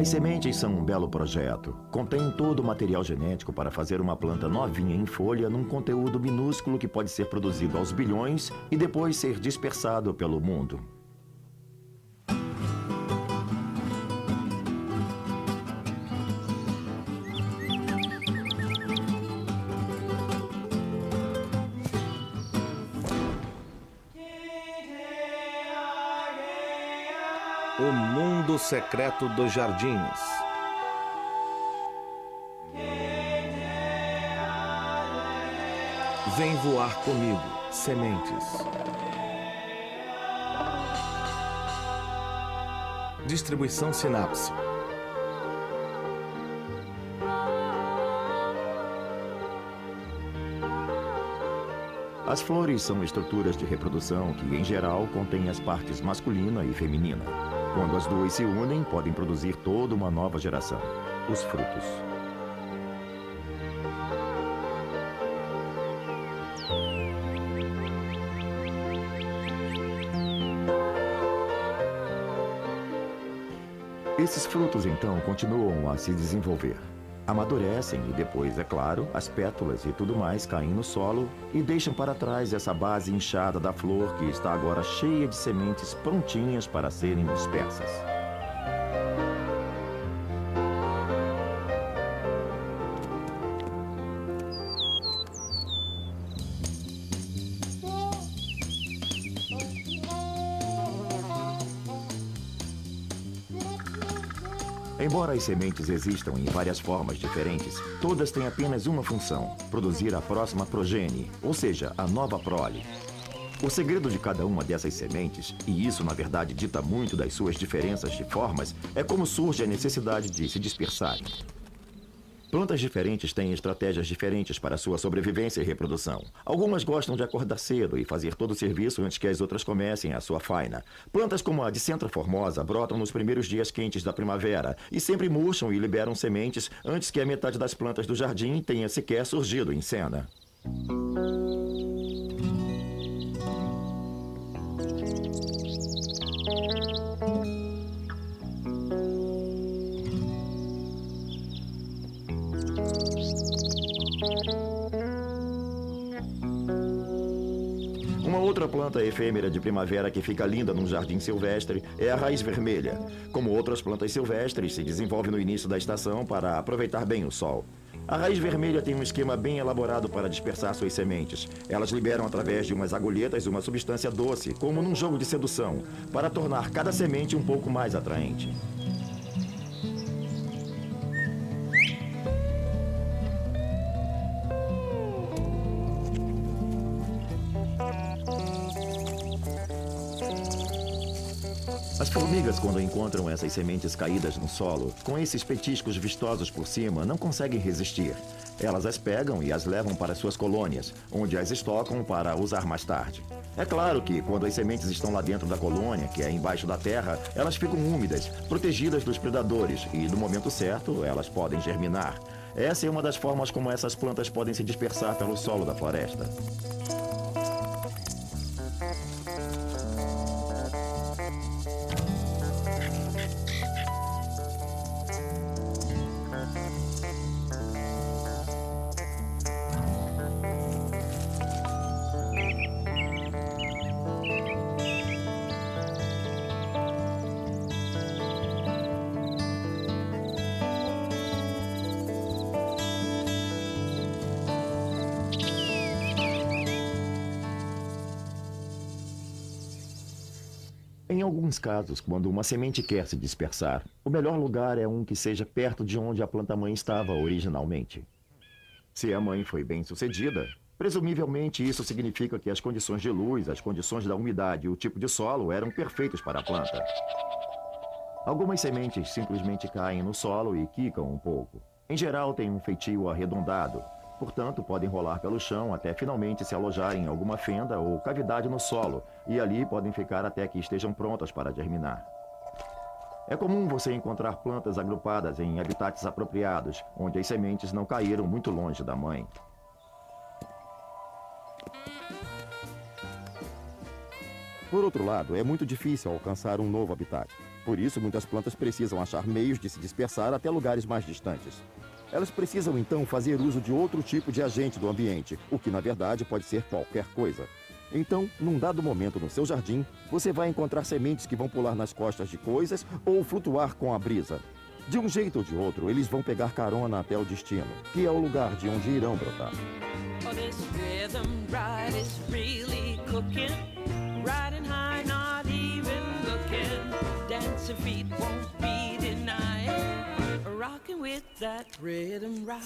As sementes são um belo projeto. Contêm todo o material genético para fazer uma planta novinha em folha num conteúdo minúsculo que pode ser produzido aos bilhões e depois ser dispersado pelo mundo. O mundo secreto dos jardins. Vem voar comigo, sementes. Distribuição Sinapse. As flores são estruturas de reprodução que, em geral, contêm as partes masculina e feminina. Quando as duas se unem, podem produzir toda uma nova geração, os frutos. Esses frutos, então, continuam a se desenvolver. Amadurecem e depois, é claro, as pétalas e tudo mais caem no solo e deixam para trás essa base inchada da flor que está agora cheia de sementes prontinhas para serem dispersas. Embora as sementes existam em várias formas diferentes, todas têm apenas uma função: produzir a próxima progenie, ou seja, a nova prole. O segredo de cada uma dessas sementes, e isso na verdade dita muito das suas diferenças de formas, é como surge a necessidade de se dispersarem. Plantas diferentes têm estratégias diferentes para sua sobrevivência e reprodução. Algumas gostam de acordar cedo e fazer todo o serviço antes que as outras comecem a sua faina. Plantas como a Dicentra formosa brotam nos primeiros dias quentes da primavera e sempre murcham e liberam sementes antes que a metade das plantas do jardim tenha sequer surgido em cena. Uma outra planta efêmera de primavera que fica linda num jardim silvestre é a raiz vermelha. Como outras plantas silvestres, se desenvolve no início da estação para aproveitar bem o sol. A raiz vermelha tem um esquema bem elaborado para dispersar suas sementes. Elas liberam através de umas agulhetas uma substância doce, como num jogo de sedução, para tornar cada semente um pouco mais atraente. As formigas, quando encontram essas sementes caídas no solo, com esses petiscos vistosos por cima, não conseguem resistir. Elas as pegam e as levam para suas colônias, onde as estocam para usar mais tarde. É claro que, quando as sementes estão lá dentro da colônia, que é embaixo da terra, elas ficam úmidas, protegidas dos predadores, e no momento certo, elas podem germinar. Essa é uma das formas como essas plantas podem se dispersar pelo solo da floresta. Em alguns casos, quando uma semente quer se dispersar, o melhor lugar é um que seja perto de onde a planta-mãe estava originalmente. Se a mãe foi bem-sucedida, presumivelmente isso significa que as condições de luz, as condições da umidade e o tipo de solo eram perfeitos para a planta. Algumas sementes simplesmente caem no solo e quicam um pouco. Em geral, têm um feitio arredondado. Portanto, podem rolar pelo chão até finalmente se alojarem em alguma fenda ou cavidade no solo, e ali podem ficar até que estejam prontas para germinar. É comum você encontrar plantas agrupadas em habitats apropriados, onde as sementes não caíram muito longe da mãe. Por outro lado, é muito difícil alcançar um novo habitat. Por isso, muitas plantas precisam achar meios de se dispersar até lugares mais distantes. Elas precisam, então, fazer uso de outro tipo de agente do ambiente, o que, na verdade, pode ser qualquer coisa. Então, num dado momento no seu jardim, você vai encontrar sementes que vão pular nas costas de coisas ou flutuar com a brisa. De um jeito ou de outro, eles vão pegar carona até o destino, que é o lugar de onde irão brotar. Oh, this rhythm ride is really cooking. Riding high, not even looking. Dancing feet won't be denied. Rocking with that rhythm ride.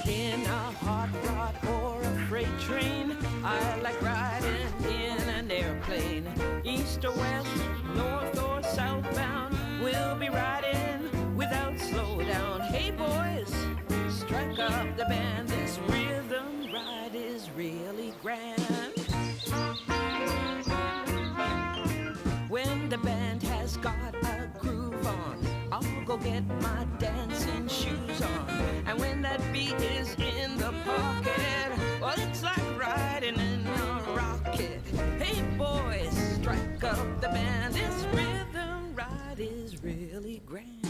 In a hot rod or a freight train, I like riding in an airplane. East or west, north or southbound, we'll be riding without slowdown. Hey boys, strike up the band. This rhythm ride is really grand. When the band has got a groove on, I'll go get my dancing shoes on. And when that beat is in the pocket, well, it's like riding in a rocket. Hey boys, strike up the band. This rhythm ride is really grand.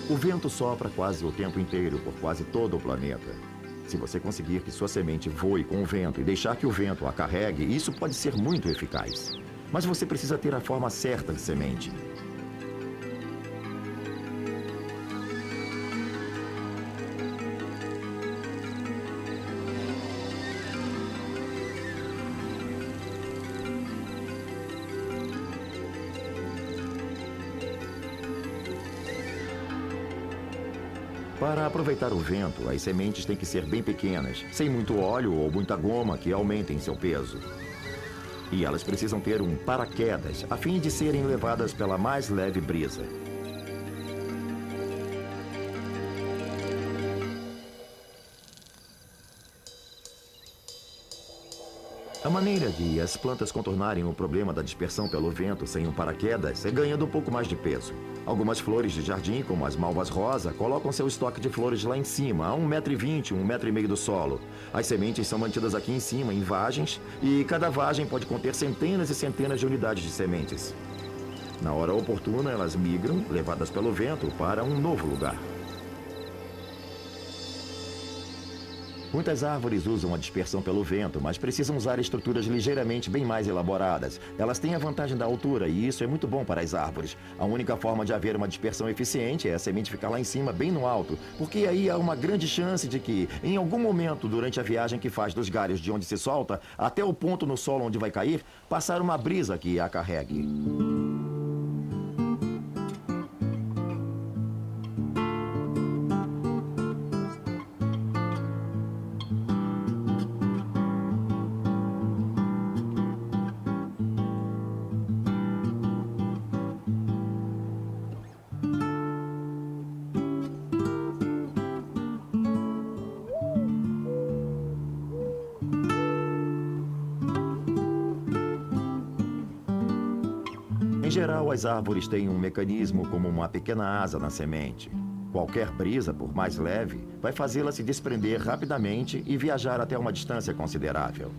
O vento sopra quase o tempo inteiro por quase todo o planeta. Se você conseguir que sua semente voe com o vento e deixar que o vento a carregue, isso pode ser muito eficaz. Mas você precisa ter a forma certa de semente. Para aproveitar o vento, as sementes têm que ser bem pequenas, sem muito óleo ou muita goma que aumentem seu peso. E elas precisam ter um paraquedas, a fim de serem levadas pela mais leve brisa. A maneira de as plantas contornarem o problema da dispersão pelo vento sem um paraquedas é ganhando um pouco mais de peso. Algumas flores de jardim, como as malvas rosa, colocam seu estoque de flores lá em cima, a 1,20 m, 1,5 m do solo. As sementes são mantidas aqui em cima, em vagens, e cada vagem pode conter centenas e centenas de unidades de sementes. Na hora oportuna, elas migram, levadas pelo vento, para um novo lugar. Muitas árvores usam a dispersão pelo vento, mas precisam usar estruturas ligeiramente bem mais elaboradas. Elas têm a vantagem da altura e isso é muito bom para as árvores. A única forma de haver uma dispersão eficiente é a semente ficar lá em cima, bem no alto, porque aí há uma grande chance de que, em algum momento durante a viagem que faz dos galhos de onde se solta até o ponto no solo onde vai cair, passar uma brisa que a carregue. Em geral, as árvores têm um mecanismo como uma pequena asa na semente. Qualquer brisa, por mais leve, vai fazê-la se desprender rapidamente e viajar até uma distância considerável.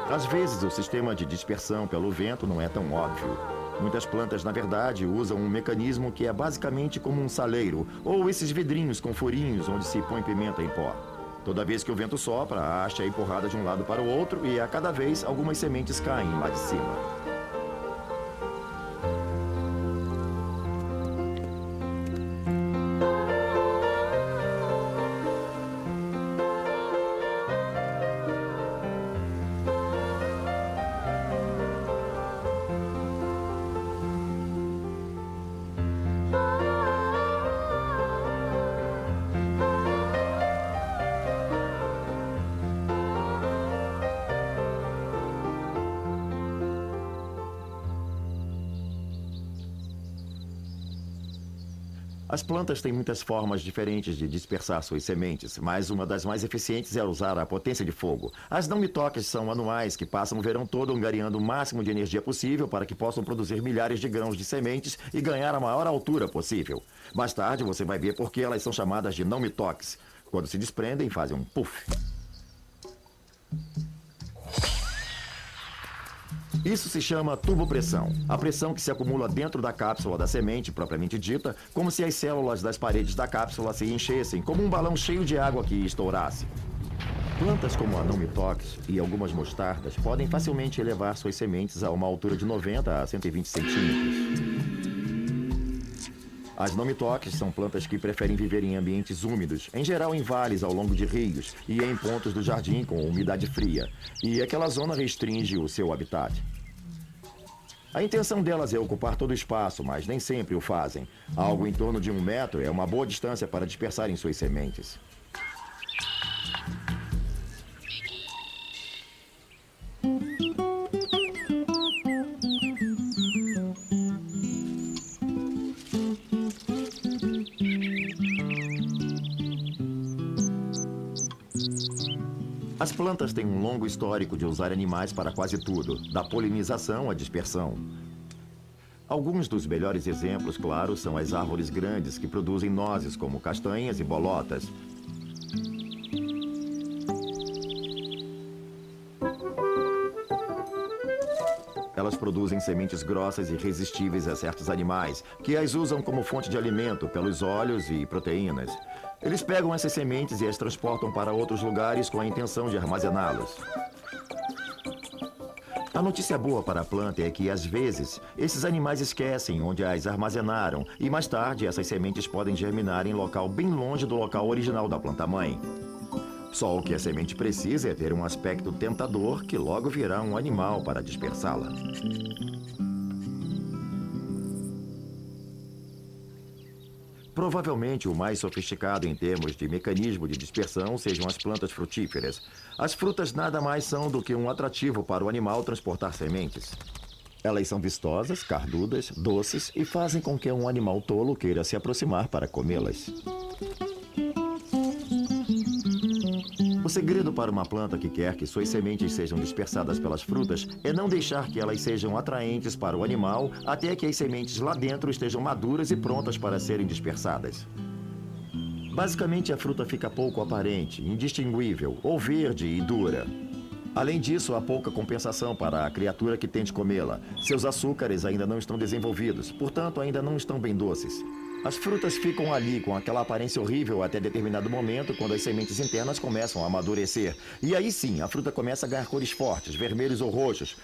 Às vezes, o sistema de dispersão pelo vento não é tão óbvio. Muitas plantas, na verdade, usam um mecanismo que é basicamente como um saleiro, ou esses vidrinhos com furinhos onde se põe pimenta em pó. Toda vez que o vento sopra, a haste é empurrada de um lado para o outro e a cada vez algumas sementes caem lá de cima. As plantas têm muitas formas diferentes de dispersar suas sementes, mas uma das mais eficientes é usar a potência de fogo. As não-me-toques são anuais que passam o verão todo angariando o máximo de energia possível para que possam produzir milhares de grãos de sementes e ganhar a maior altura possível. Mais tarde você vai ver por que elas são chamadas de não-me-toques. Quando se desprendem, fazem um puff. Isso se chama turbopressão. A pressão que se acumula dentro da cápsula da semente, propriamente dita, como se as células das paredes da cápsula se enchessem, como um balão cheio de água que estourasse. Plantas como a não-me-toques e algumas mostardas podem facilmente elevar suas sementes a uma altura de 90 a 120 centímetros. As não-me-toques são plantas que preferem viver em ambientes úmidos, em geral em vales ao longo de rios e em pontos do jardim com umidade fria. E aquela zona restringe o seu habitat. A intenção delas é ocupar todo o espaço, mas nem sempre o fazem. Algo em torno de 1 metro é uma boa distância para dispersarem suas sementes. As plantas têm um longo histórico de usar animais para quase tudo, da polinização à dispersão. Alguns dos melhores exemplos, claro, são as árvores grandes que produzem nozes, como castanhas e bolotas. Elas produzem sementes grossas e irresistíveis a certos animais, que as usam como fonte de alimento pelos óleos e proteínas. Eles pegam essas sementes e as transportam para outros lugares com a intenção de armazená-las. A notícia boa para a planta é que, às vezes, esses animais esquecem onde as armazenaram e, mais tarde, essas sementes podem germinar em local bem longe do local original da planta-mãe. Só o que a semente precisa é ter um aspecto tentador que logo virá um animal para dispersá-la. Provavelmente o mais sofisticado em termos de mecanismo de dispersão sejam as plantas frutíferas. As frutas nada mais são do que um atrativo para o animal transportar sementes. Elas são vistosas, carnudas, doces e fazem com que um animal tolo queira se aproximar para comê-las. O segredo para uma planta que quer que suas sementes sejam dispersadas pelas frutas é não deixar que elas sejam atraentes para o animal até que as sementes lá dentro estejam maduras e prontas para serem dispersadas. Basicamente, a fruta fica pouco aparente, indistinguível ou verde e dura. Além disso, há pouca compensação para a criatura que tente comê-la. Seus açúcares ainda não estão desenvolvidos, portanto, ainda não estão bem doces. As frutas ficam ali com aquela aparência horrível até determinado momento, quando as sementes internas começam a amadurecer. E aí sim, a fruta começa a ganhar cores fortes, vermelhos ou roxos.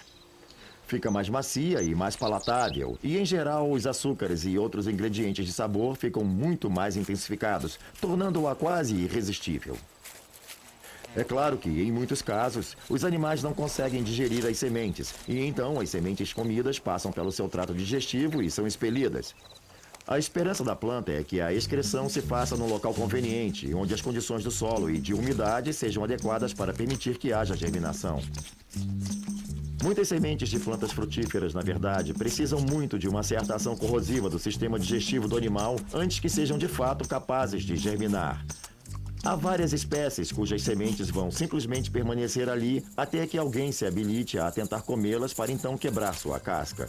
Fica mais macia e mais palatável. E, em geral, os açúcares e outros ingredientes de sabor ficam muito mais intensificados, tornando-a quase irresistível. É claro que, em muitos casos, os animais não conseguem digerir as sementes, e então as sementes comidas passam pelo seu trato digestivo e são expelidas. A esperança da planta é que a excreção se faça num local conveniente, onde as condições do solo e de umidade sejam adequadas para permitir que haja germinação. Muitas sementes de plantas frutíferas, na verdade, precisam muito de uma certa ação corrosiva do sistema digestivo do animal antes que sejam de fato capazes de germinar. Há várias espécies cujas sementes vão simplesmente permanecer ali até que alguém se habilite a tentar comê-las para então quebrar sua casca.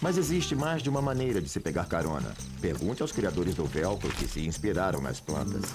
Mas existe mais de uma maneira de se pegar carona. Pergunte aos criadores do velcro que se inspiraram nas plantas.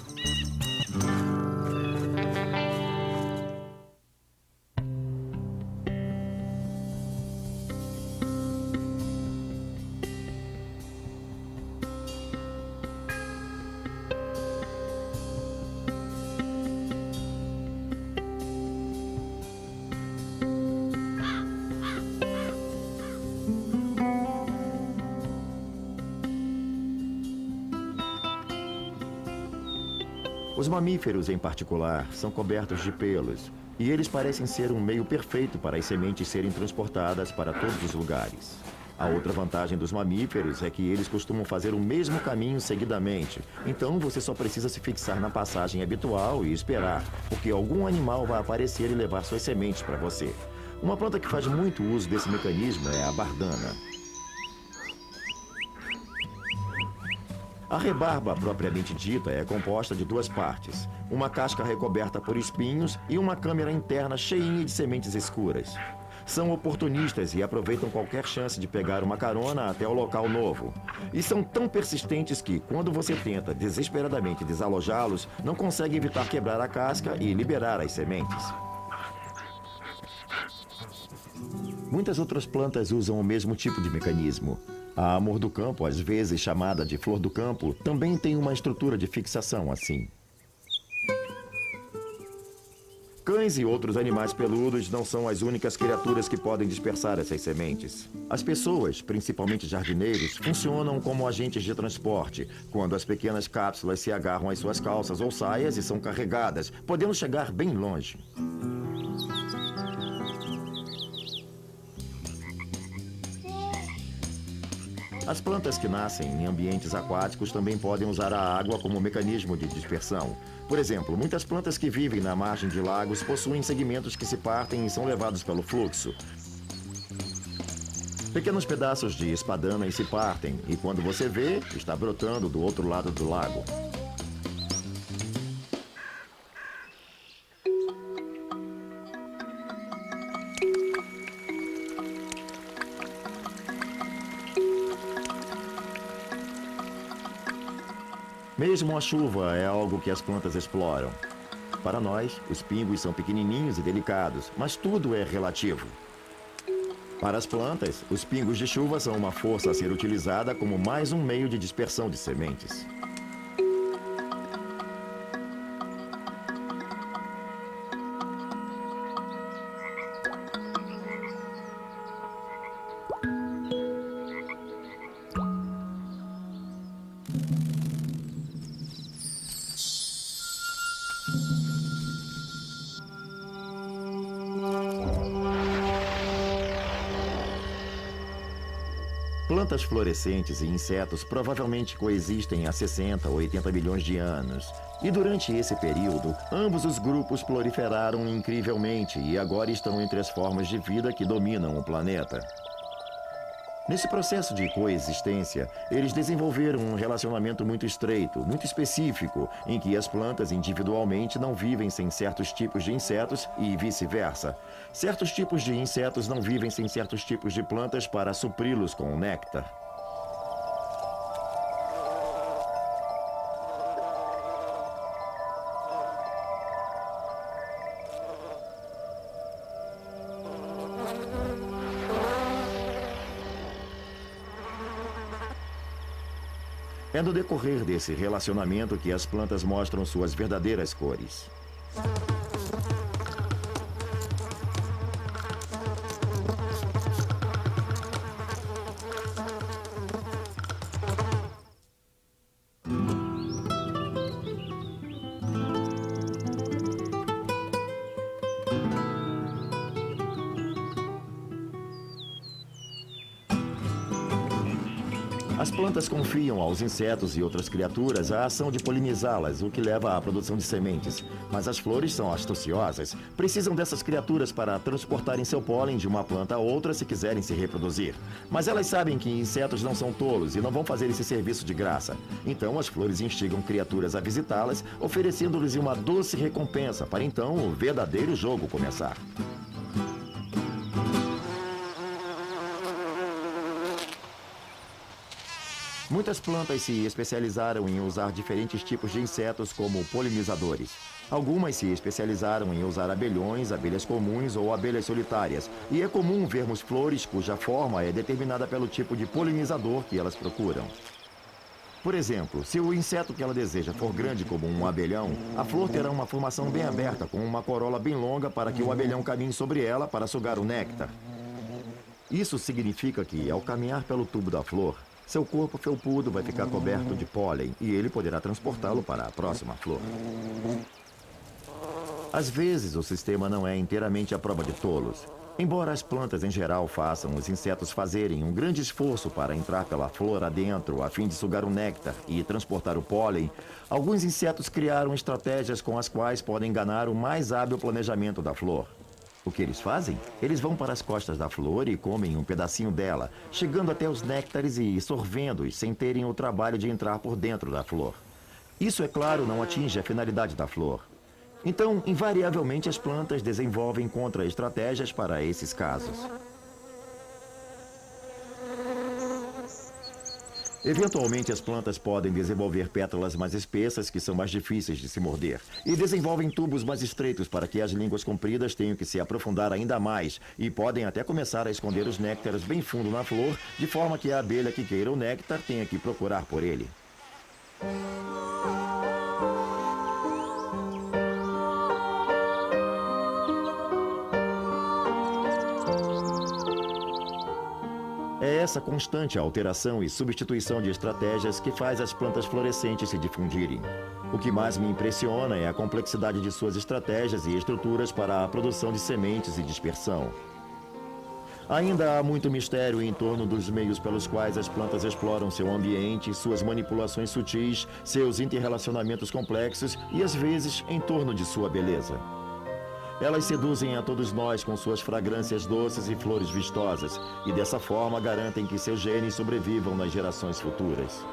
Os mamíferos, em particular, são cobertos de pelos, e eles parecem ser um meio perfeito para as sementes serem transportadas para todos os lugares. A outra vantagem dos mamíferos é que eles costumam fazer o mesmo caminho seguidamente, então você só precisa se fixar na passagem habitual e esperar, porque algum animal vai aparecer e levar suas sementes para você. Uma planta que faz muito uso desse mecanismo é a bardana. A rebarba, propriamente dita, é composta de duas partes. Uma casca recoberta por espinhos e uma câmara interna cheinha de sementes escuras. São oportunistas e aproveitam qualquer chance de pegar uma carona até o local novo. E são tão persistentes que, quando você tenta desesperadamente desalojá-los, não consegue evitar quebrar a casca e liberar as sementes. Muitas outras plantas usam o mesmo tipo de mecanismo. A amor do campo, às vezes chamada de flor do campo, também tem uma estrutura de fixação assim. Cães e outros animais peludos não são as únicas criaturas que podem dispersar essas sementes. As pessoas, principalmente jardineiros, funcionam como agentes de transporte, quando as pequenas cápsulas se agarram às suas calças ou saias e são carregadas, podendo chegar bem longe. As plantas que nascem em ambientes aquáticos também podem usar a água como mecanismo de dispersão. Por exemplo, muitas plantas que vivem na margem de lagos possuem segmentos que se partem e são levados pelo fluxo. Pequenos pedaços de espadanas se partem e quando você vê, está brotando do outro lado do lago. Mesmo a chuva é algo que as plantas exploram. Para nós, os pingos são pequenininhos e delicados, mas tudo é relativo. Para as plantas, os pingos de chuva são uma força a ser utilizada como mais um meio de dispersão de sementes. Plantas florescentes e insetos provavelmente coexistem há 60 ou 80 milhões de anos. E durante esse período, ambos os grupos proliferaram incrivelmente e agora estão entre as formas de vida que dominam o planeta. Nesse processo de coexistência, eles desenvolveram um relacionamento muito estreito, muito específico, em que as plantas individualmente não vivem sem certos tipos de insetos e vice-versa. Certos tipos de insetos não vivem sem certos tipos de plantas para supri-los com o néctar. É no decorrer desse relacionamento que as plantas mostram suas verdadeiras cores. As plantas confiam aos insetos e outras criaturas a ação de polinizá-las, o que leva à produção de sementes. Mas as flores são astuciosas, precisam dessas criaturas para transportarem seu pólen de uma planta a outra se quiserem se reproduzir. Mas elas sabem que insetos não são tolos e não vão fazer esse serviço de graça. Então as flores instigam criaturas a visitá-las, oferecendo-lhes uma doce recompensa para então o verdadeiro jogo começar. Muitas plantas se especializaram em usar diferentes tipos de insetos como polinizadores. Algumas se especializaram em usar abelhões, abelhas comuns ou abelhas solitárias. E é comum vermos flores cuja forma é determinada pelo tipo de polinizador que elas procuram. Por exemplo, se o inseto que ela deseja for grande como um abelhão, a flor terá uma formação bem aberta, com uma corola bem longa para que o abelhão caminhe sobre ela para sugar o néctar. Isso significa que, ao caminhar pelo tubo da flor, seu corpo felpudo vai ficar coberto de pólen e ele poderá transportá-lo para a próxima flor. Às vezes, o sistema não é inteiramente à prova de tolos. Embora as plantas em geral façam os insetos fazerem um grande esforço para entrar pela flor adentro a fim de sugar o néctar e transportar o pólen, alguns insetos criaram estratégias com as quais podem enganar o mais hábil planejamento da flor. O que eles fazem? Eles vão para as costas da flor e comem um pedacinho dela, chegando até os néctares e sorvendo-os sem terem o trabalho de entrar por dentro da flor. Isso, é claro, não atinge a finalidade da flor. Então, invariavelmente, as plantas desenvolvem contra-estratégias para esses casos. Eventualmente, as plantas podem desenvolver pétalas mais espessas, que são mais difíceis de se morder, e desenvolvem tubos mais estreitos para que as línguas compridas tenham que se aprofundar ainda mais, e podem até começar a esconder os néctares bem fundo na flor, de forma que a abelha que queira o néctar tenha que procurar por ele. É essa constante alteração e substituição de estratégias que faz as plantas florescentes se difundirem. O que mais me impressiona é a complexidade de suas estratégias e estruturas para a produção de sementes e dispersão. Ainda há muito mistério em torno dos meios pelos quais as plantas exploram seu ambiente, suas manipulações sutis, seus interrelacionamentos complexos e, às vezes, em torno de sua beleza. Elas seduzem a todos nós com suas fragrâncias doces e flores vistosas, e dessa forma garantem que seus genes sobrevivam nas gerações futuras.